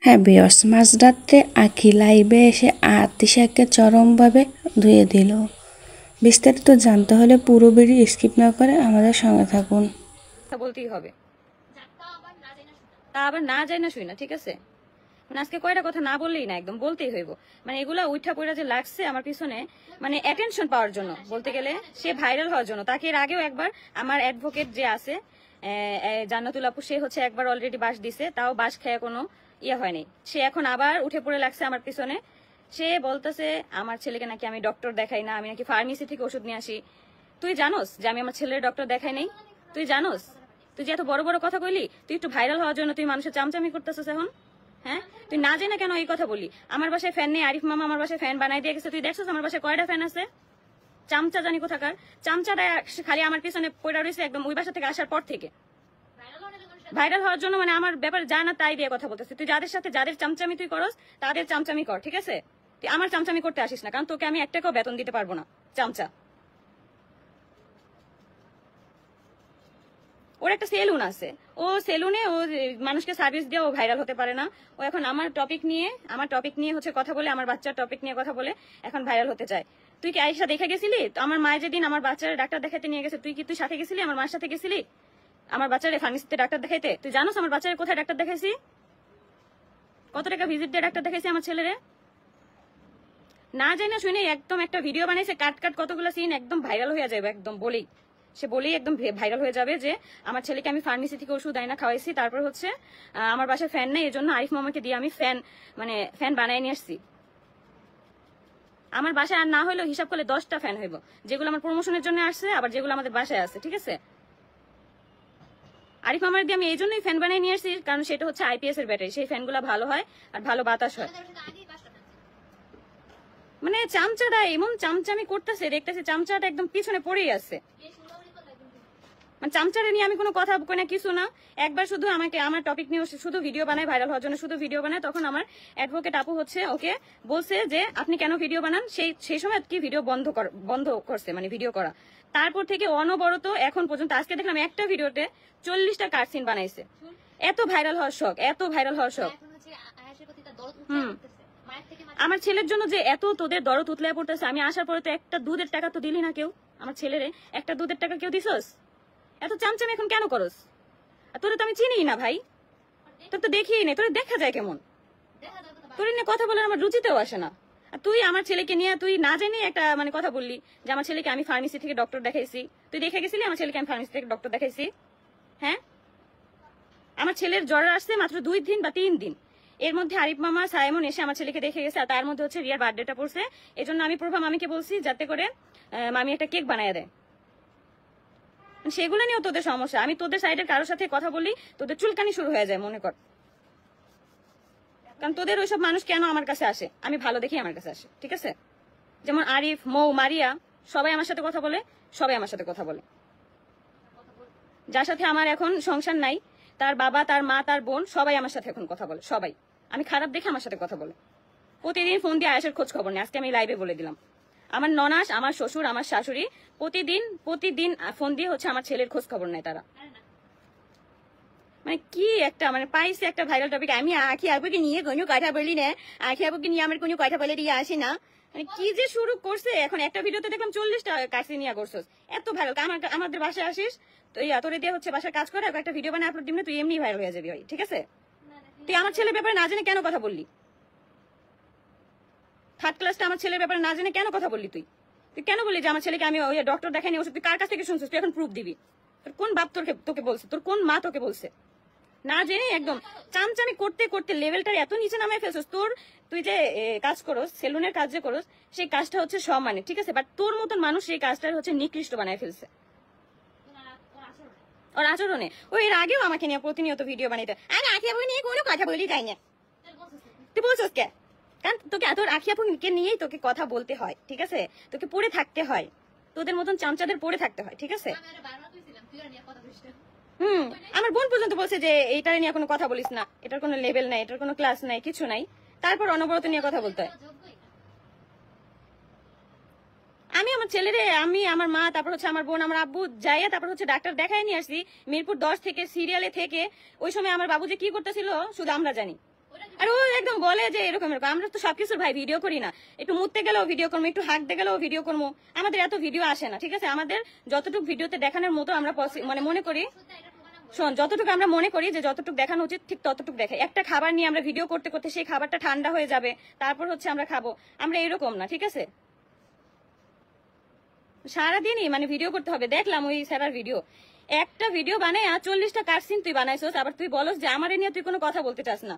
হ্যাঁ ভিউয়ার্স, মাঝরাতে আঁখি লাইভে এসে আতিশাকে চরমভাবে ধুয়ে দিল। বিস্তারিত জানতে হলে পুরো ভিডিও স্কিপ না করে আমাদের সঙ্গে থাকুন। বলতেই হবে, তা আবার না যায় না শুই না, ঠিক আছে? মানে আজকে কয়টা কথা না বললেই না, একদম বলতেই হইব। মানে এগুলা উঠা পড়া যে লাগছে আমার পিছনে, মানে অ্যাটেনশন পাওয়ার জন্য, বলতে গেলে সে ভাইরাল হওয়ার জন্য। তাকে এর আগেও একবার আমার অ্যাডভোকেট যে আছে জান্নাতুল আপু, সে হচ্ছে একবার অলরেডি বাস দিছে, তাও বাস খেয়ে কোনো ইয়ে হয়নি। সে এখন আবার উঠে পড়ে লাগছে আমার পিছনে। সে বলতেছে আমার ছেলেকে নাকি আমি ডক্টর দেখাই না, আমি নাকি ফার্মেসি থেকে ওষুধ নিয়ে আসি। তুই জানোস যে আমি আমার ছেলের ডক্টর দেখাই নেই? তুই জানোস? তুই যে এত বড় বড় কথা বললি, তুই একটু ভাইরাল হওয়ার জন্য তুই মানুষের চামচামি করতেছিস এখন। হ্যাঁ, তুই না জানা কেন এই কথা বলি? আমার বাসায় ফ্যান নেই, আরিফ মামা আমার বাসায় ফ্যান বানাই দিয়ে গেছে। তুই দেখছিস আমার বাসায় কয়টা ফ্যান আছে? চামচা জানি কোথাকার চামচাটা খালি আমার পিছনে পড়ে রয়েছে একদম ওই বাসা থেকে আসার পর থেকে। ভাইরাল হওয়ার জন্য মানে আমার ব্যাপারে জানা তাই দিয়ে কথা বলতেছে। তুই যাদের সাথে যাদের চামচামি তুই করস তাদের চামচামি কর, ঠিক আছে? তুই আমার চামচামি করতে আসিস না, কারণ তোকে আমি এক টাকাও বেতন দিতে পারবো না, চামচা। ওর একটা সেলুন আছে, ও সেলুনে ও মানুষকে সার্ভিস দিয়ে ও ভাইরাল হতে পারে না। ও এখন আমার টপিক নিয়ে হচ্ছে কথা বলে, আমার বাচ্চার টপিক নিয়ে কথা বলে এখন ভাইরাল হতে চায়। তুই কি আয়েশা দেখে গেছিলি? তো আমার মায়ের যেদিন আমার বাচ্চার ডাক্তার দেখাতে নিয়ে গেছে, তুই সাথে গেছিলি? আমার মায়ের সাথে গেছিলি আমার বাচ্চার ফার্মেসিতে ডাক্তার দেখাইতে? তুই জানোস আমার বাচ্চার কোথায় ডাক্তার দেখাইছি, কত টাকা ভিজিট দিয়ে ডাক্তার দেখাইছি আমার ছেলেরে? না যাই না শুনে একদম একটা ভিডিও বানাইছে, কাট কতগুলো সিন একদম ভাইরাল হয়ে যাবে, একদম বলেই একদম ভাইরাল হয়ে যাবে যে আমার ছেলেকে আমি ফার্মেসি থেকে ওষুধ আইনা খাওয়াইছি। তারপর হচ্ছে আমার বাসায় ফ্যান নেই, এই জন্য আরিফ মামাকে দিয়ে আমি ফ্যান বানাই নিয়ে আসছি। আমার বাসায় আর না হইলেও হিসাব করলে 10টা ফ্যান হইব, যেগুলো আমার প্রমোশনের জন্য আসছে, আবার যেগুলো আমাদের বাসায় আছে, ঠিক আছে? আরিফ মামার দিয়ে আমি এই জন্যই ফ্যান বানাই নিয়ে আসছি, কারণ সেটা হচ্ছে আইপিএস এর ব্যাটারি, সেই ফ্যানগুলো ভালো হয় আর ভালো বাতাস হয়। মানে চামচাটা এমন চামচামি করতেছে, দেখতেছে চামচাটা একদম পিছনে পড়েই আছে। মানে চামচারে নিয়ে আমি কোনো কথা কই না, কিছু না। একবার শুধু আমাকে আমার টপিক নিয়ে শুধু ভিডিও বানায়, ভাইরাল হওয়ার জন্য শুধু ভিডিও বানায়। তখন আমার অ্যাডভোকেট আপু হচ্ছে ওকে বলছে যে আপনি কেন ভিডিও বানান, সেই সময় কি ভিডিও বন্ধ করছে, মানে ভিডিও করা। তারপর থেকে অনবরত এখন পর্যন্ত আজকে দেখলাম একটা ভিডিওতে 40টা কাটসিন বানাইছে। এত ভাইরাল হওয়ার শখ। আমার ছেলের জন্য যে এত তোদের দরদ উতলায় পড়তেছে, আমি আসার পরে তো একটা দুধের টাকা তো দিলি না কেউ আমার ছেলেরে, একটা দুধের টাকা কেউ দিছস? এত চামচামি এখন কেন করস? তোরে তো আমি চিনি না ভাই, তোর তো দেখিই নেই, তোরে দেখা যায় কেমন? তোর নিয়ে কথা বলার আমার রুচিতেও আসে না। আর তুই আমার ছেলেকে নিয়ে তুই না জানি একটা মানে কথা বললি যে আমার ছেলেকে আমি ফার্মেসি থেকে ডক্টর দেখাইছি। তুই দেখে গেছিলি আমার ছেলেকে আমি ফার্মেসি থেকে ডক্টর দেখাইছি? হ্যাঁ, আমার ছেলের জ্বর আসছে মাত্র 2 দিন বা 3 দিন, এর মধ্যে আরিফ মামা সাইমন এসে আমার ছেলেকে দেখে গেছে। আর তার মধ্যে হচ্ছে রিয়ার বার্থডেটা পড়ছে, এজন্য আমি প্রভা মামিকে বলছি যাতে করে মামি একটা কেক বানায় দেয়। সেগুলো নিয়েও তোদের সমস্যা। আমি তোদের সাইডের কারোর সাথে কথা বলি তোদের চুলকানি শুরু হয়ে যায় মনে কর। কারণ তোদের ওইসব মানুষ কেন আমার কাছে আসে, আমি ভালো দেখি আমার কাছে আসে, ঠিক আছে? যেমন আরিফ, মৌ, মারিয়া সবাই আমার সাথে কথা বলে, যার সাথে আমার এখন সংসার নাই, তার বাবা, তার মা, তার বোন সবাই আমার সাথে এখন কথা বলে। সবাই আমি খারাপ দেখে আমার সাথে কথা বলে, প্রতিদিন ফোন দিয়ে আয়েশের খোঁজ খবর নেই। আজকে আমি লাইভে বলে দিলাম, আমার ননাস, আমার শ্বশুর, আমার শাশুড়ি প্রতিদিন ফোন দিয়ে হচ্ছে আমার ছেলের খোঁজ খবর নেয় তারা। মানে কি একটা মানে পাইছে একটা ভাইরাল টপিক, আমি আখি আপুকে নিয়ে কোনো কথা বলি না, আখি আপুকে নিয়ে আমার কোনো কথা বলে দিয়ে আসে না। মানে কি যে শুরু করছে এখন, একটা ভিডিওতে দেখলাম 40টা কাছে নিয়ে করছস। এত ভাইরাল আমাদের বাসায় আসিস তো তোরে দিয়ে হচ্ছে বাসায় কাজ করে একটা ভিডিও বানায় আপলোড দিবি না, তুই এমনি ভাইরাল হয়ে যাবি ভাই, ঠিক আছে? তুই আমার ছেলের ব্যাপারে না জেনে কেন কথা বললি? থার্ড ক্লাসটা আমার ছেলের ব্যাপারে না জেনে কেন কথা বললি? তুই কেন বললি যে আমার ছেলেকে আমি ওই ডক্টর দেখাই নিয়ে ওষুধ? তুই কার কাছ থেকে শুনছিস? তুই এখন প্রুফ দিবি। তোর কোন বাপ তোকে বলছে? তোর কোন মা তোকে বলছে? না জেনে একদম চামচামি করতে করতে লেভেলটার এত নিচে নামায় ফেলছিস। তুই যে কাজ করস, সেলুনের কাজ যে করস, সেই কাজটা হচ্ছে সম্মানের, ঠিক আছে? বাট তোর মতন মানুষ সেই কাজটা হচ্ছে নিকৃষ্ট বানায় ফেলছে ওর আচরণে। ওই এর আগেও আমাকে নিয়ে প্রতিনিয়ত ভিডিও বানাইতে, আরে আখি আপুকে নিয়ে কোনো কথা বলি তাই না। তুই বলছিস কে? কারণ তোকে তোর আখি আপুকে নিয়েই তোকে কথা বলতে হয়, ঠিক আছে? তোকে পড়ে থাকতে হয়, তোদের মতন চামচাদের পড়ে থাকতে হয়, ঠিক আছে? আমার বোন পর্যন্ত বলছে যে এইটা নিয়ে কোনো কথা বলিস না, এটার কোনো লেভেল নাই, এটার কোনো ক্লাস নাই, কিছু নাই, তারপর অনবরত নিয়ে কথা বলতে হয়। আমি আমার ছেলেরে, আমি আমার মা, তারপর হচ্ছে আমার বোন, আমার আব্বু যাইয়া তারপর হচ্ছে ডাক্তার দেখায় নিয়ে আসছি মিরপুর 10 থেকে, সিরিয়ালে থেকে। ওই সময় আমার বাবু যে কি করতেছিল শুধু আমরা জানি। আর ও একদম বলে যে এরকম এরকম। আমরা তো সবকিছুর ভাই ভিডিও করি না, একটু মুততে গেলেও ভিডিও করবো, একটু হাঁকতে গেলেও ভিডিও করবো, আমাদের এত ভিডিও আসে না, ঠিক আছে? আমাদের যতটুকু ভিডিওতে দেখানোর মতো আমরা মানে মনে করি, শোন, যতটুকু আমরা মনে করি যে যতটুকু দেখানো উচিত ঠিক ততটুকু দেখাই। একটা খাবার নিয়ে আমরা ভিডিও করতে করতে সেই খাবারটা ঠান্ডা হয়ে যাবে, তারপর হচ্ছে আমরা খাবো, আমরা এরকম না, ঠিক আছে? সারাদিনই মানে ভিডিও করতে হবে। দেখলাম ওই স্যারার ভিডিও, একটা ভিডিও বানায় 40টা কাটসিন তুই বানাইছস, আবার তুই বলস যে আমারে নিয়ে তুই কোনো কথা বলতে চাস না।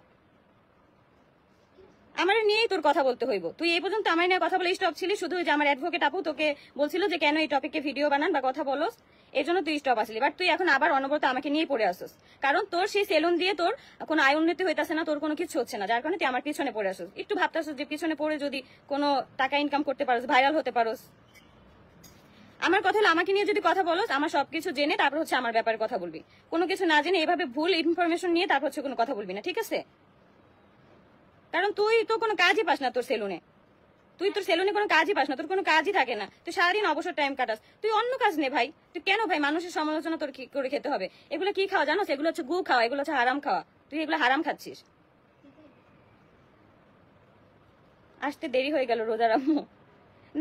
আমার নিয়েই তোর কথা বলতে হইব। তুই এই পর্যন্ত আমার নিয়ে কথা বলে স্টপ ছিলি, শুধু যে আমার অ্যাডভোকেট আপু তোকে বলছিল যে কেন এই টপিকে ভিডিও বানান বা কথা বলস, এই জন্য তুই স্টপ আসলি। বাট তুই এখন আবার অনবরত আমাকে নিয়ে পড়ে আসস, কারণ তোর সেই সেলুন দিয়ে তোর কোনো আয় উন্নতি হইতেছে না, তোর কোনো কিছু হচ্ছে না, যার কারণে তুই আমার পিছনে পড়ে আসস। একটু ভাবতেছস যে পিছনে পড়ে যদি কোনো টাকা ইনকাম করতে পারোস, ভাইরাল হতে পারোস। আমার কথা হলো আমাকে নিয়ে যদি কথা বলো, আমার সবকিছু জেনে তারপর হচ্ছে আমার ব্যাপারে কথা বলবি। কোনো কিছু না জেনে এভাবে ভুল ইনফরমেশন নিয়ে তারপর হচ্ছে কোনো কথা বলবি না, ঠিক আছে? কারণ তুই তো কোনো কাজই পাস না তোর সেলুনে, তুই তোর সেলুনে কোনো কাজই পাস না, তোর কোনো কাজই থাকে না, তুই সারাদিন অবসর টাইম কাটাস। তুই অন্য কাজ নে ভাই, তুই কেন ভাই মানুষের সমালোচনা তোর কি করে খেতে হবে? এগুলো কি খাওয়া জানো? এগুলো হচ্ছে গু খাওয়া, এগুলো হচ্ছে হারাম খাওয়া, তুই এগুলো হারাম খাচ্ছিস। আসতে দেরি হয়ে গেল রোজার আম্মু।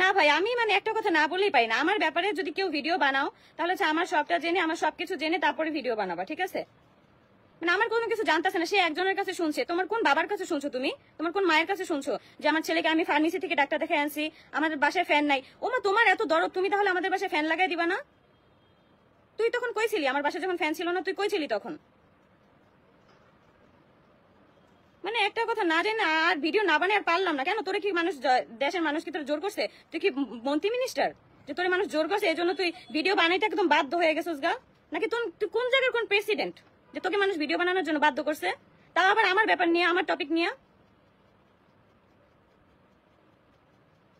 না ভাই, আমি মানে একটা কথা না বলেই পাই না। আমার ব্যাপারে যদি কেউ ভিডিও বানাও তাহলে হচ্ছে আমার সবটা জেনে, আমার সবকিছু জেনে তারপরে ভিডিও বানাবা, ঠিক আছে? মানে আমার কোনো কিছু জানতেছে না, সে একজনের কাছে শুনছে। তোমার কোন বাবার কাছে শুনছো তুমি? তোমার কোন মায়ের কাছে শুনছো যে আমার ছেলেকে আমি ফার্মেসি থেকে ডাক্তার দেখে আনছি, আমাদের বাসায় ফ্যান নাই? ওমা, তোমার এত দরদ, তুমি তাহলে আমাদের বাসায় ফ্যান লাগাই দিবা না? তুই তখন কই ছিলি? আমার বাসায় যখন ফ্যান ছিল না তুই কই ছিলি তখন? মানে একটা কথা না জেনে আর ভিডিও না বানিয়ে আর পারলাম না। কেন তোরে কি মানুষ, দেশের মানুষ কি তোর জোর করছে? তুই কি মন্ত্রী মিনিস্টার যে তোরে মানুষ জোর করছে এই জন্য তুই ভিডিও বানাইতে একদম বাধ্য হয়ে গেছিস গা? নাকি তুই কোন জায়গার কোন প্রেসিডেন্ট যে তোকে মানুষ ভিডিও বানানোর জন্য বাধ্য করছে, তাও আবার আমার ব্যাপার নিয়ে, আমার টপিক নিয়ে?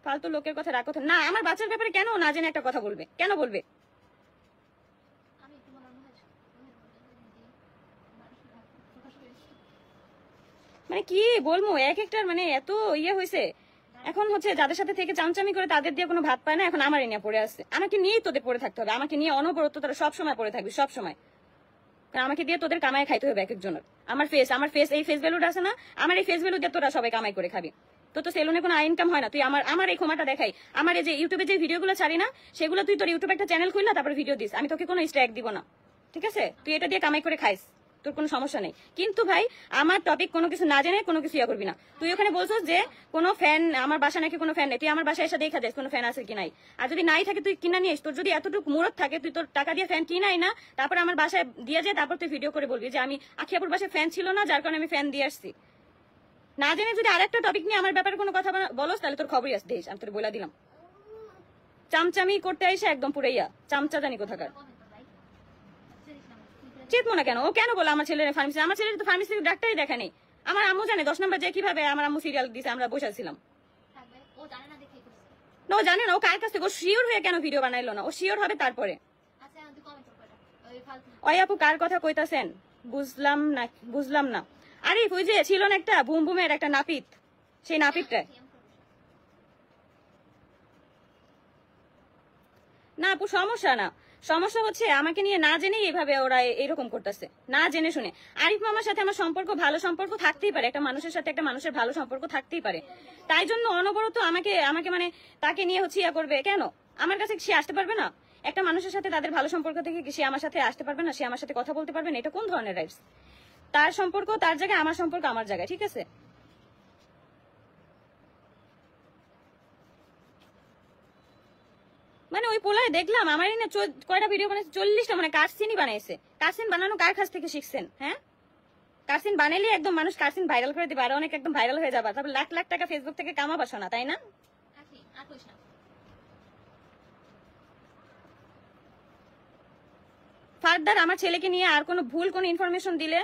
ফালতু লোকের কথা রাখো না। আমার বাচ্চার ব্যাপারে কেন না জেনে একটা কথা বলবে? কেন বলবে? মানে কি বলবো, এক একটার মানে এত ইয়ে হয়েছে। এখন হচ্ছে যাদের সাথে থেকে চামচামি করে তাদের দিয়ে কোনো ভাত পায় না, এখন আমার নিয়ে পড়ে আসছে। আমাকে নিয়েই তোদের পড়ে থাকতে হবে, আমাকে নিয়ে অনবরত তারা সবসময় পড়ে থাকবি, সবসময়। কারণ আমাকে দিয়ে তোদের কামাই খাইতে হবে এক একজনের। আমার ফেস এই ফেস ভ্যালুটা আছে না, আমার এই ফেস ভ্যালু দিয়ে তোরা সবাই কামাই করে খাবি। তো সেলুনে কোনো ইনকাম হয় না। তুই আমার এই ক্ষমাটা দেখাই, আমার এই যে ইউটিউবে যে ভিডিওগুলো ছাড়ি না, সেগুলো তুই তোর ইউটিউবে একটা চ্যানেল খুললা তারপরে ভিডিও দিস, আমি তোকে কোনো স্ট্যাক দিব না, ঠিক আছে? তুই এটা দিয়ে কামাই করে খাইস, তোর কোনো সমস্যা নেই। কিন্তু ভাই আমার টপিক কোনো কিছু না জেনে কোনো কিছু ইয়া করবি না। তুই ওখানে বলছিস যে কোনো ফ্যান, আমার বাসা নাকি কোনো ফ্যান নেই, তুই আমার বাসায় এসে দেখা যাস কোনো ফ্যান আছে কি নাই। আর যদি নাই থাকে তুই কিনা নিয়ে, তোর যদি এতটুকু মুরত থাকে তুই তোর টাকা দিয়ে ফ্যান কিনাই না, তারপর আমার বাসায় দিয়ে যায়, তারপর তুই ভিডিও করে বলবি যে আমি আখিয়াপুর বাসায় ফ্যান ছিল না যার কারণে আমি ফ্যান দিয়ে আসছি। না জেনে যদি আরেকটা টপিক নিয়ে আমার ব্যাপারে কোনো কথা বলস তাহলে তোর খবরই আসতে, আমি তোর বলে দিলাম। চামচামি করতে আইসে একদম পুরাইয়া চামচা জানি কোথাকার। চেতবো না কেন? ও কেন বলো আমার ছেলের ফার্মেসি? আমার ছেলের তো ফার্মেসি ডাক্তারই দেখা নেই। আমার আম্মু জানে 10 নম্বর যে কিভাবে আমার আম্মু সিরিয়াল দিছে, আমরা বসেছিলাম। না, ও জানে না। ও কার কাছ থেকে? ও শিওর হয়ে কেন ভিডিও বানাইলো না? ও শিওর হবে তারপরে। ওই আপু কার কথা কইতাছেন? বুঝলাম না। আরে ওই যে ছিল না একটা বুম বুমের একটা নাপিত, সেই নাপিতটা। না আপু, সমস্যা না। সমস্যা হচ্ছে আমাকে নিয়ে না জেনেই এভাবে ওরা এরকম করতেছে, না জেনে শুনে। আরিফ মামার সাথে আমার সম্পর্ক, ভালো সম্পর্ক থাকতেই পারে, একটা মানুষের সাথে একটা মানুষের ভালো সম্পর্ক থাকতেই পারে। তাই জন্য অনবরত আমাকে মানে তাকে নিয়ে হচ্ছে ইয়া করবে কেন? আমার কাছে সে আসতে পারবে না? একটা মানুষের সাথে তাদের ভালো সম্পর্ক থেকে কি সে আমার সাথে আসতে পারবে না? সে আমার সাথে কথা বলতে পারবে না? এটা কোন ধরনের রাইটস? তার সম্পর্ক তার জায়গায়, আমার সম্পর্ক আমার জায়গায়, ঠিক আছে? মানে ওই পোলায় দেখলাম আমার না কয়টা ভিডিও বানাইছে, 40টা, মানে কারসিনই বানাইছে। কারসিন বানানো কার কাছ থেকে শিখছেন? হ্যাঁ, কারসিন বানাইলে একদম মানুষ কারসিন ভাইরাল করে দিবে, আর অনেক একদম ভাইরাল হয়ে যাবে, তারপর লাখ লাখ টাকা ফেসবুক থেকে কামাবা না, তাই না? ফার্দার আমার ছেলেকে নিয়ে আর কোনো ভুল কোনো ইনফরমেশন দিলে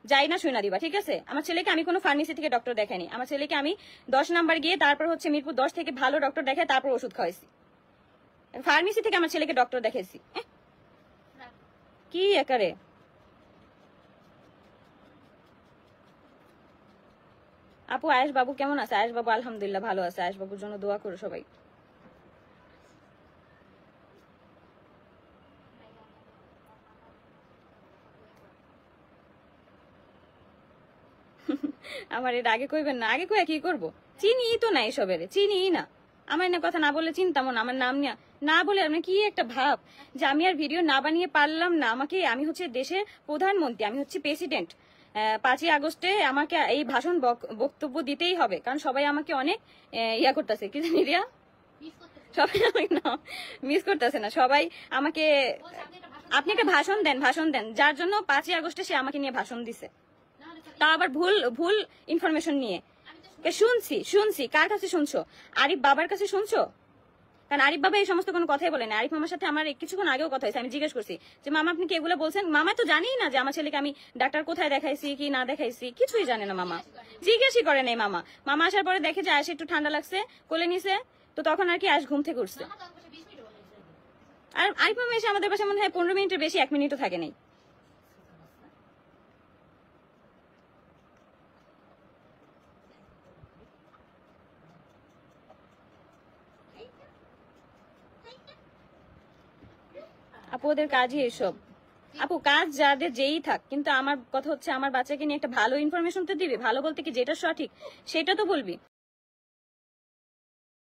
যাই না শুনা দিবা, ঠিক আছে? আমার ছেলেকে আমি কোনো ফার্মেসি থেকে ডক্টর দেখাইনি। আমার ছেলেকে আমি 10 নাম্বার গিয়ে তারপর হচ্ছে মিরপুর 10 থেকে ভালো ডক্টর দেখাই তারপর ওষুধ খাওয়াইছি। ফার্মেসি থেকে আমার ছেলেকে ডক্টর দেখাইছি? কি একারে? আপু আয়েশ বাবু কেমন আছে? আয়েশ বাবু আলহামদুলিল্লাহ ভালো আছে। আয়েশ বাবুর জন্য দোয়া করো সবাই। আমার এটা আগে কইবেন না, আগে কয়ে কি করবো? চিনি তো না এসবের, চিনি না। আমার না কথা না বললে চিন্তাম না, আমার নাম নিয়ে না বলে আমি কি একটা ভাব যে আমি আর ভিডিও না বানিয়ে পারলাম না। আমাকে, আমি হচ্ছে দেশের প্রধানমন্ত্রী, আমি হচ্ছে প্রেসিডেন্ট। 5ই আগস্টে আমাকে এই ভাষণ বক্তব্য দিতেই হবে, কারণ সবাই আমাকে অনেক ইয়া করতেছে, কি জানি রিয়া, সবাই আমাকে না মিস করতেছে না, সবাই আমাকে, আপনি একটা ভাষণ দেন, ভাষণ দেন, যার জন্য 5ই আগস্টে সে আমাকে নিয়ে ভাষণ দিছে, তা আবার ভুল ভুল ইনফরমেশন নিয়ে। শুনছি কার কাছে শুনছো? আরিফ বাবার কাছে শুনছো? কারণ আরিফ বাবা এই সমস্ত কোনো কথাই বলে না। আরিফ মামার সাথে আমার কিছুক্ষণ আগেও কথা হয়েছে, আমি জিজ্ঞেস করছি যে মামা আপনি কি এগুলো বলছেন? মামা তো জানেই না যে আমার ছেলেকে আমি ডাক্তার কোথায় দেখাইছি কি না দেখাইছি, কিছুই জানে না মামা, জিজ্ঞেসই করে নাই মামা। মামা আসার পরে দেখে যে আয়সা একটু ঠান্ডা লাগছে, কোলে নিছে, তো তখন আর কি আয়স ঘুম থেকে উঠছে। আর আরিফ মামা এসে আমাদের পাশে মনে হয় 15 মিনিটের বেশি 1 মিনিটও থাকে নাই। আপু ওদের কাজই এসব। আপু কাজ যাদের যেই থাক, কিন্তু আমার কথা হচ্ছে আমার বাচ্চাকে নিয়ে একটা ভালো ইনফরমেশন তো দিবি, ভালো বলতে কি যেটা সঠিক সেটা তো বলবি।